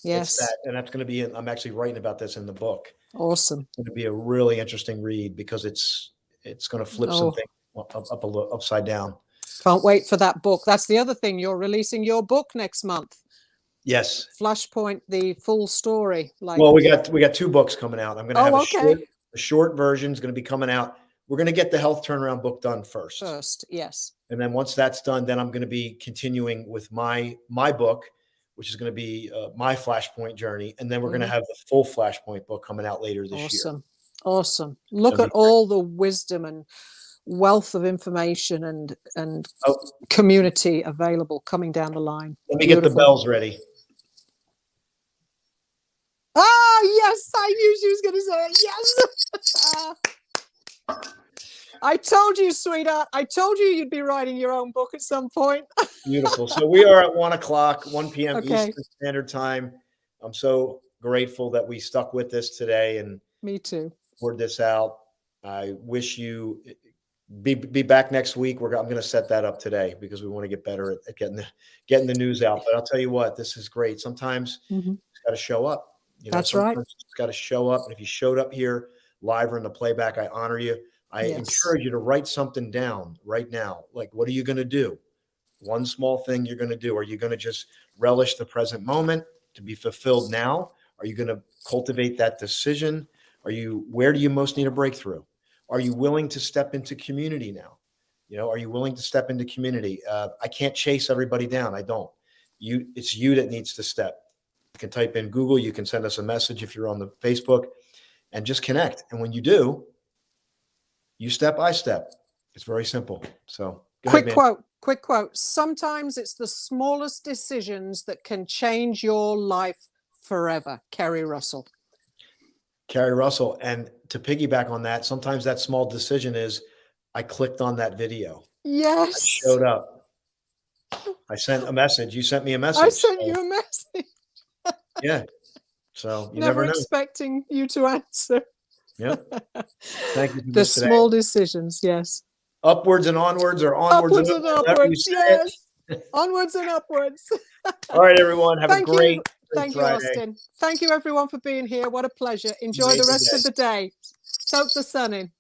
Yes. And that's going to be, I'm actually writing about this in the book. Awesome. It's going to be a really interesting read, because it's going to flip something upside down. Can't wait for that book. That's the other thing. You're releasing your book next month. Yes. Flashpoint, the full story. Well, we got 2 books coming out. I'm going to have a short version is going to be coming out. We're going to get the Health Turnaround book done first. Yes. And then once that's done, then I'm going to be continuing with my book, which is going to be my Flashpoint journey. And then we're going to have the full Flashpoint book coming out later this year. Awesome. Look at all the wisdom and wealth of information and community available coming down the line. Let me get the bells ready. Ah, yes, I knew she was going to say it. Yes. I told you, sweetheart. I told you you'd be writing your own book at some point. Beautiful. So we are at 1 p.m. Okay. Eastern Standard Time. I'm so grateful that we stuck with this today and me too. Poured this out. I wish you be back next week. I'm going to set that up today, because we want to get better at getting the news out. But I'll tell you what, this is great. Sometimes you got to show up. That's right. You got to show up. And if you showed up here live or in the playback, I honor you. I encourage you to write something down right now. Like, what are you going to do? One small thing you're going to do. Are you going to just relish the present moment to be fulfilled now? Are you going to cultivate that decision? Where do you most need a breakthrough? Are you willing to step into community now? Are you willing to step into community? I can't chase everybody down. I don't. It's you that needs to step. You can type in Google. You can send us a message if you're on the Facebook, and just connect. And when you do, you step by step. It's very simple. So quick quote. Sometimes it's the smallest decisions that can change your life forever. Kerry Russell. And to piggyback on that, sometimes that small decision is, I clicked on that video. Yes. I showed up. I sent a message. You sent me a message. I sent you a message. Yeah. So you never know. Expecting you to answer. Yep. Thank you. The small decisions. Yes. Upwards and onwards, or onwards and upwards. Yes. Onwards and upwards. All right, everyone. Have a great Thank you, Friday. Austin. Thank you, everyone, for being here. What a pleasure. Enjoy the rest of the day. Soak the sun in.